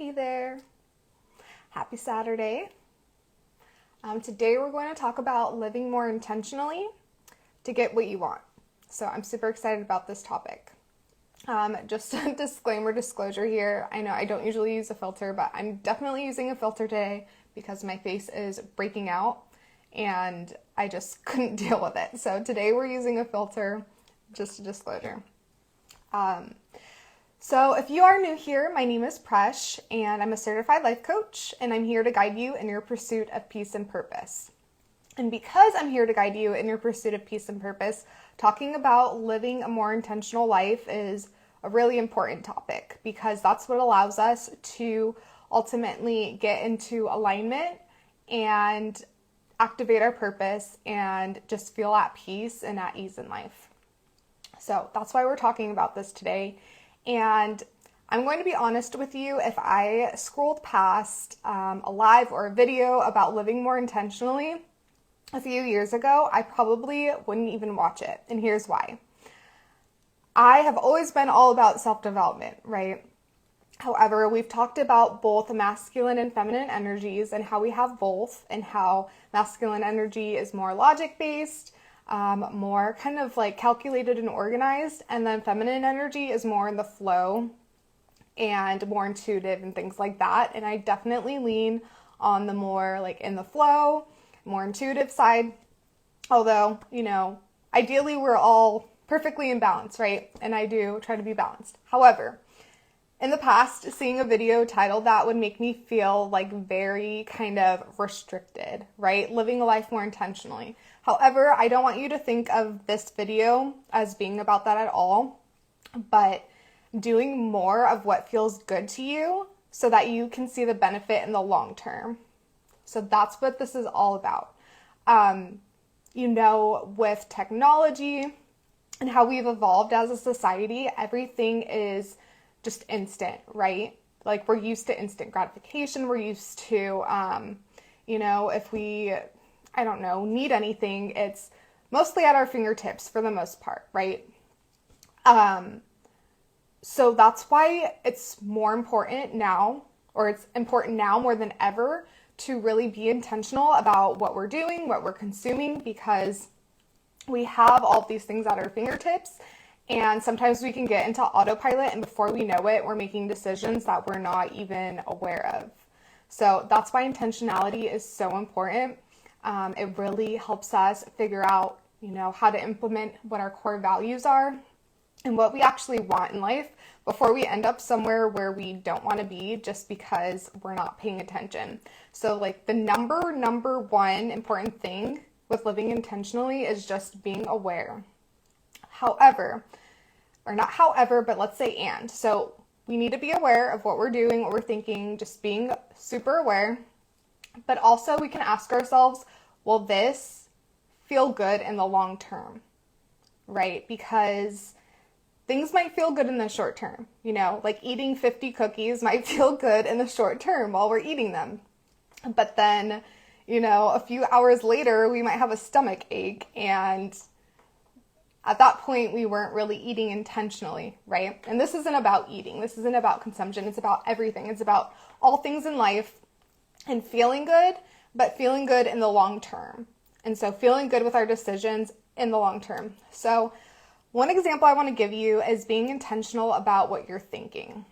Hey there. Happy Saturday. Today we're going to talk about living more intentionally to get what you want. So I'm super excited about this topic. Just a disclosure here. I know I don't usually use a filter, but I'm definitely using a filter today because my face is breaking out and I just couldn't deal with it. So today we're using a filter, just a disclosure. So if you are new here, my name is Presh, and I'm a certified life coach, and I'm here to guide you in your pursuit of peace and purpose. And because I'm here to guide you in your pursuit of peace and purpose, talking about living a more intentional life is a really important topic because that's what allows us to ultimately get into alignment and activate our purpose and just feel at peace and at ease in life. So that's why we're talking about this today. And I'm going to be honest with you, if I scrolled past a live or a video about living more intentionally a few years ago, I probably wouldn't even watch it. And here's why. I have always been all about self-development, right? However, we've talked about both masculine and feminine energies and how we have both, and how masculine energy is more logic-based, more kind of like calculated and organized, and then feminine energy is more in the flow and more intuitive and things like that. And I definitely lean on the more like in the flow, more intuitive side. Although, ideally we're all perfectly in balance, right? And I do try to be balanced. However, in the past, seeing a video titled that would make me feel like very kind of restricted, right? Living a life more intentionally. However, I don't want you to think of this video as being about that at all, but doing more of what feels good to you so that you can see the benefit in the long term. So that's what this is all about. With technology and how we've evolved as a society, everything is just instant, right? Like we're used to instant gratification. We're used to, if we, need anything, it's mostly at our fingertips for the most part, right? So that's why it's more important now, or it's important now more than ever to really be intentional about what we're doing, what we're consuming, because we have all of these things at our fingertips. And sometimes we can get into autopilot, and before we know it, we're making decisions that we're not even aware of. So that's why intentionality is so important. It really helps us figure out, how to implement what our core values are and what we actually want in life before we end up somewhere where we don't want to be just because we're not paying attention. So like the number one important thing with living intentionally is just being aware. But let's say and. So we need to be aware of what we're doing, what we're thinking, just being super aware. But also we can ask ourselves, will this feel good in the long term, right? Because things might feel good in the short term, like eating 50 cookies might feel good in the short term while we're eating them. But then, a few hours later, we might have a stomach ache, and at that point, we weren't really eating intentionally, right? And this isn't about eating. This isn't about consumption. It's about everything. It's about all things in life and feeling good, but feeling good in the long term. And so feeling good with our decisions in the long term. So one example I want to give you is being intentional about what you're thinking.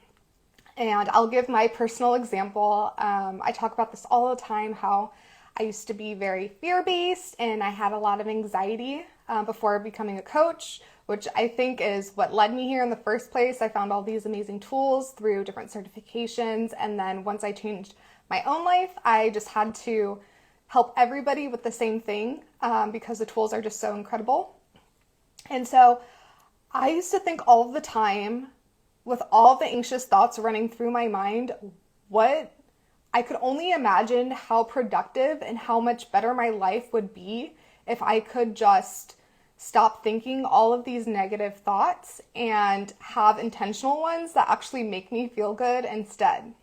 And I'll give my personal example. I talk about this all the time, how I used to be very fear-based and I had a lot of anxiety before becoming a coach, which I think is what led me here in the first place. I found all these amazing tools through different certifications. And then once I changed my own life, I just had to help everybody with the same thing because the tools are just so incredible. And so I used to think all the time, with all the anxious thoughts running through my mind, what I could only imagine how productive and how much better my life would be if I could just stop thinking all of these negative thoughts and have intentional ones that actually make me feel good instead.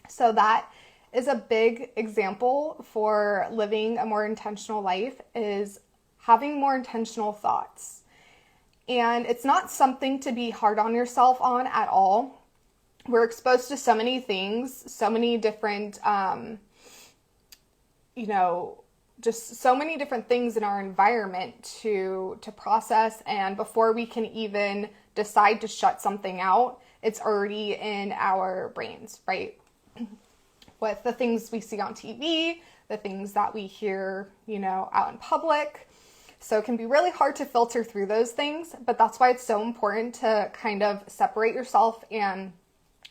So that is a big example for living a more intentional life, is having more intentional thoughts. And it's not something to be hard on yourself on at all. we're exposed to so many things, so many different, you know, just so many different things in our environment to process, and before we can even decide to shut something out, it's already in our brains, right? With the things we see on TV, the things that we hear, you know, out in public. So it can be really hard to filter through those things, but that's why it's so important to kind of separate yourself and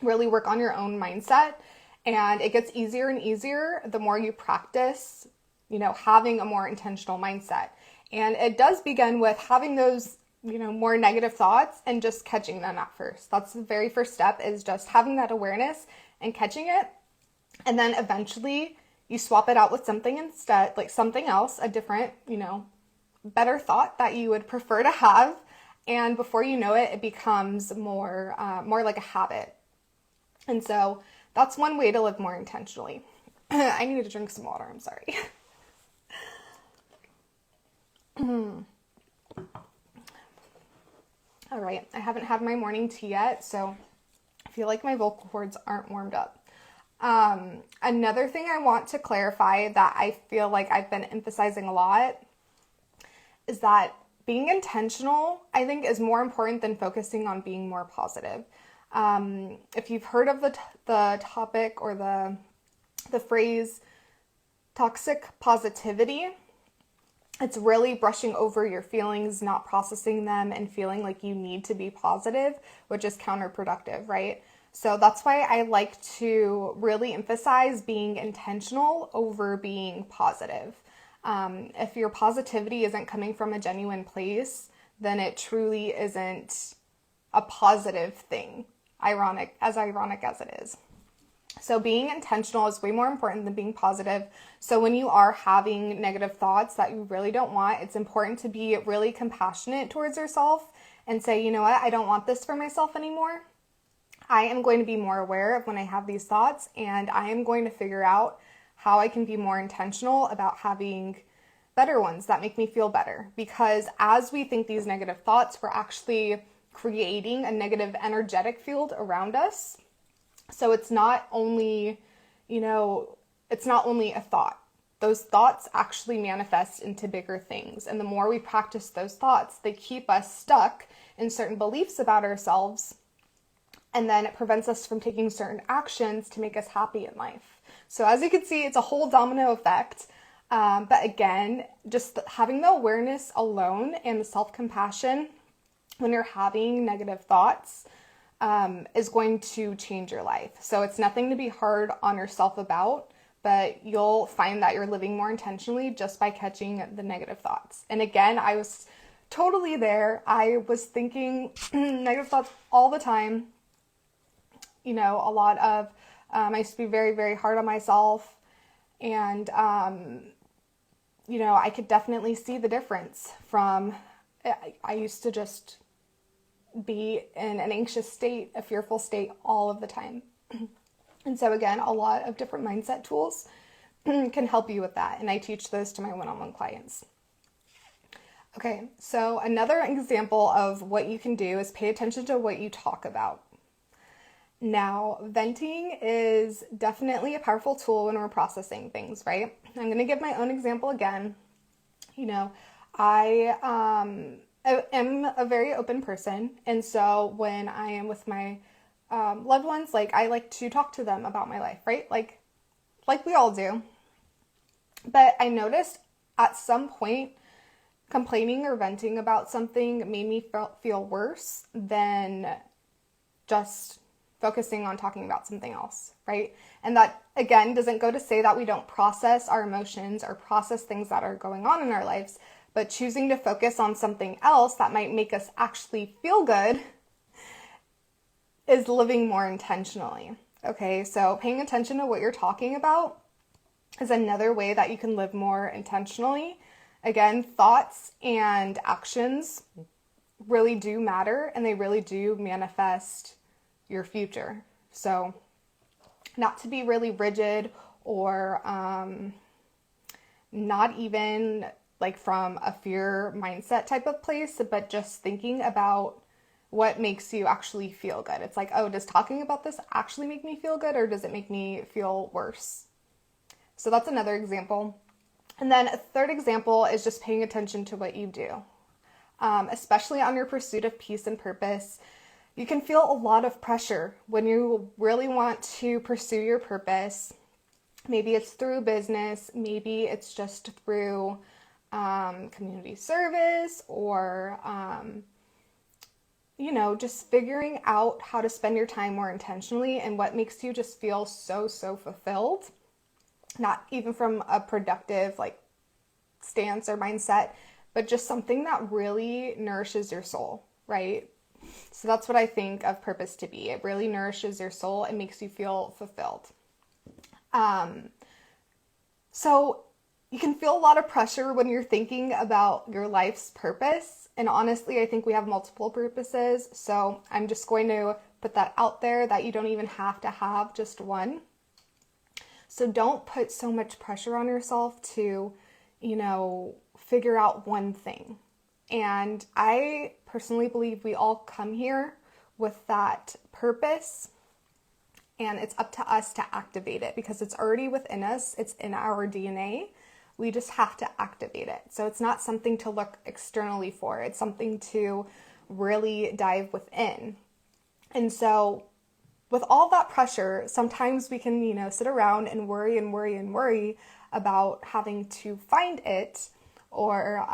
really work on your own mindset. And it gets easier and easier the more you practice, you know, having a more intentional mindset. And it does begin with having those, you know, more negative thoughts and just catching them at first. That's the very first step, is just having that awareness and catching it. And then eventually you swap it out with something instead, like something else, a different, you know, better thought that you would prefer to have. And before you know it, it becomes more like a habit. And so that's one way to live more intentionally. I need to drink some water, I'm sorry. All right, I haven't had my morning tea yet, so I feel like my vocal cords aren't warmed up. Another thing I want to clarify that I feel like I've been emphasizing a lot is that being intentional, I think, is more important than focusing on being more positive. If you've heard of the topic or the phrase toxic positivity, it's really brushing over your feelings, not processing them, and feeling like you need to be positive, which is counterproductive, right? So that's why I like to really emphasize being intentional over being positive. If your positivity isn't coming from a genuine place, then it truly isn't a positive thing, ironic as it is. So being intentional is way more important than being positive. So when you are having negative thoughts that you really don't want, it's important to be really compassionate towards yourself and say, you know what, I don't want this for myself anymore. I am going to be more aware of when I have these thoughts, and I am going to figure out how I can be more intentional about having better ones that make me feel better. Because as we think these negative thoughts, we're actually creating a negative energetic field around us. So it's not only, you know, it's not only a thought. Those thoughts actually manifest into bigger things. And the more we practice those thoughts, they keep us stuck in certain beliefs about ourselves. And then it prevents us from taking certain actions to make us happy in life. So as you can see, it's a whole domino effect. But again, just having the awareness alone and the self-compassion when you're having negative thoughts is going to change your life. So it's nothing to be hard on yourself about, but you'll find that you're living more intentionally just by catching the negative thoughts. And again, I was totally there. I was thinking negative thoughts all the time. You know, a lot of, I used to be very, very hard on myself. And, you know, I could definitely see the difference from, I used to just be in an anxious state, a fearful state all of the time. And so again, a lot of different mindset tools can help you with that. And I teach those to my one-on-one clients. Okay, so another example of what you can do is pay attention to what you talk about. Now, venting is definitely a powerful tool when we're processing things, right? I'm going to give my own example again. You know, I am a very open person, and so when I am with my loved ones, like, I like to talk to them about my life, right? Like we all do. But I noticed at some point, complaining or venting about something made me feel worse than just focusing on talking about something else, right? And that, again, doesn't go to say that we don't process our emotions or process things that are going on in our lives, but choosing to focus on something else that might make us actually feel good is living more intentionally. Okay, so paying attention to what you're talking about is another way that you can live more intentionally. Again, thoughts and actions really do matter, and they really do manifest your future. So not to be really rigid or not even like from a fear mindset type of place, but just thinking about what makes you actually feel good. It's like, oh, does talking about this actually make me feel good, or does it make me feel worse? So that's another example. And then a third example is just paying attention to what you do. Especially on your pursuit of peace and purpose, you can feel a lot of pressure when you really want to pursue your purpose. Maybe it's through business, maybe it's just through community service, or just figuring out how to spend your time more intentionally and what makes you just feel so fulfilled. Not even from a productive stance or mindset, but just something that really nourishes your soul, right? So that's what I think of purpose to be. It really nourishes your soul and makes you feel fulfilled. So you can feel a lot of pressure when you're thinking about your life's purpose. And honestly, I think we have multiple purposes. So I'm just going to put that out there that you don't even have to have just one. So don't put so much pressure on yourself to, figure out one thing. And I personally believe we all come here with that purpose, and it's up to us to activate it because it's already within us. It's in our DNA. We just have to activate it. So it's not something to look externally for. It's something to really dive within. And so with all that pressure, sometimes we can, sit around and worry about having to find it, or,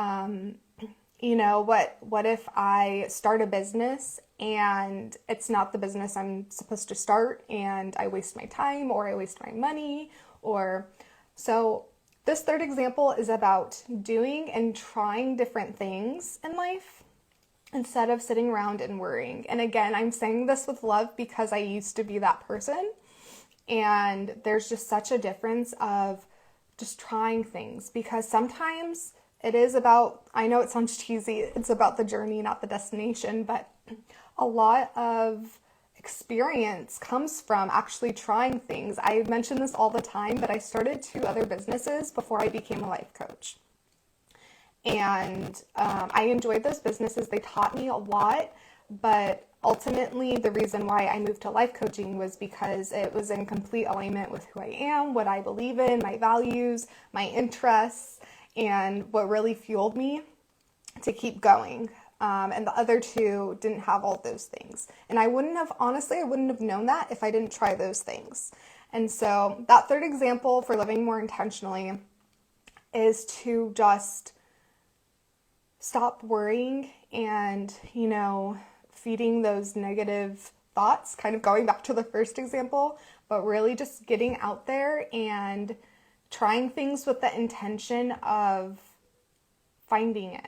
what if I start a business and it's not the business I'm supposed to start and I waste my time or I waste my money, so this third example is about doing and trying different things in life instead of sitting around and worrying. And again, I'm saying this with love because I used to be that person. And there's just such a difference of just trying things, because sometimes it is about, I know it sounds cheesy, it's about the journey, not the destination, but a lot of experience comes from actually trying things. I mention this all the time, but I started 2 other businesses before I became a life coach. And I enjoyed those businesses. They taught me a lot, but ultimately the reason why I moved to life coaching was because it was in complete alignment with who I am, what I believe in, my values, my interests, and what really fueled me to keep going. And the other 2 didn't have all those things. And I wouldn't have known that if I didn't try those things. And so that third example for living more intentionally is to just stop worrying and, feeding those negative thoughts, kind of going back to the first example, but really just getting out there and trying things with the intention of finding it,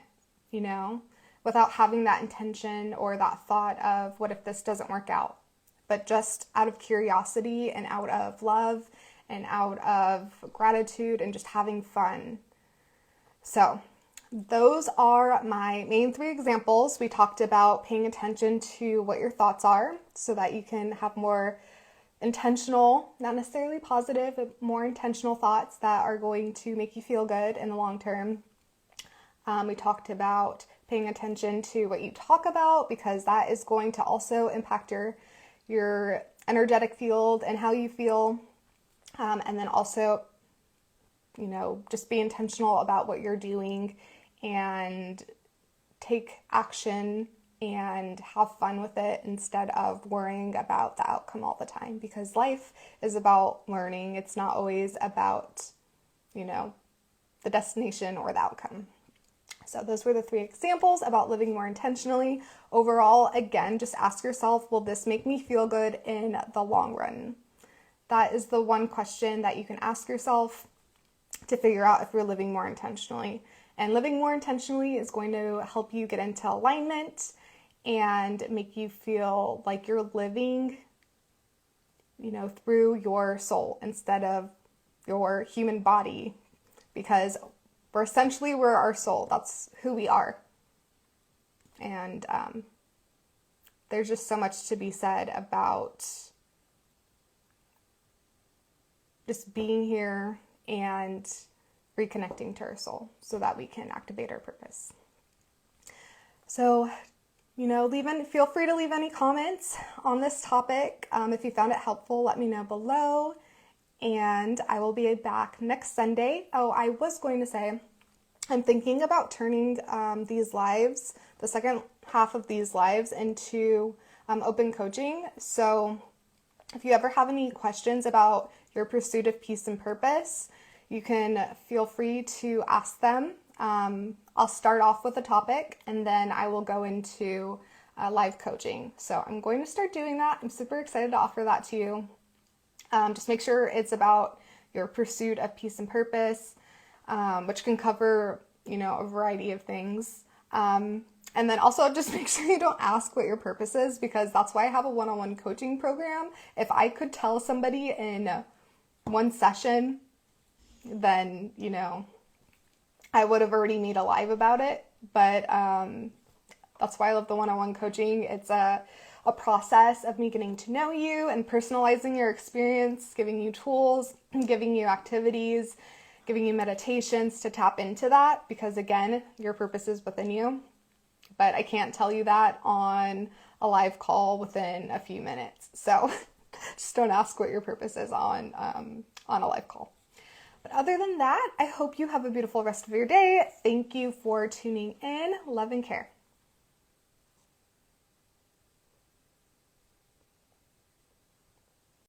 without having that intention or that thought of what if this doesn't work out, but just out of curiosity and out of love and out of gratitude and just having fun. So those are my main 3 examples. We talked about paying attention to what your thoughts are so that you can have more intentional, not necessarily positive, but more intentional thoughts that are going to make you feel good in the long term. We talked about paying attention to what you talk about, because that is going to also impact your energetic field and how you feel. And then also, just be intentional about what you're doing and take action and have fun with it instead of worrying about the outcome all the time, because life is about learning. It's not always about, the destination or the outcome. So those were the 3 examples about living more intentionally. Overall, again, just ask yourself, will this make me feel good in the long run? That is the one question that you can ask yourself to figure out if you're living more intentionally. And living more intentionally is going to help you get into alignment and make you feel like you're living, through your soul instead of your human body, because we're our soul. That's who we are. And there's just so much to be said about just being here and reconnecting to our soul so that we can activate our purpose. So feel free to leave any comments on this topic. If you found it helpful, let me know below. And I will be back next Sunday. Oh, I was going to say, I'm thinking about turning these lives, the second half of these lives, into open coaching. So if you ever have any questions about your pursuit of peace and purpose, you can feel free to ask them. I'll start off with a topic and then I will go into live coaching. So I'm going to start doing that. I'm super excited to offer that to you. Just make sure it's about your pursuit of peace and purpose, which can cover, a variety of things. And then also just make sure you don't ask what your purpose is, because that's why I have a one-on-one coaching program. If I could tell somebody in one session, then, I would have already made a live about it. But that's why I love the one-on-one coaching. It's a process of me getting to know you and personalizing your experience, giving you tools, giving you activities, giving you meditations to tap into that, because again, your purpose is within you. But I can't tell you that on a live call within a few minutes. So just don't ask what your purpose is on a live call. But other than that, I hope you have a beautiful rest of your day. Thank you for tuning in. Love and care.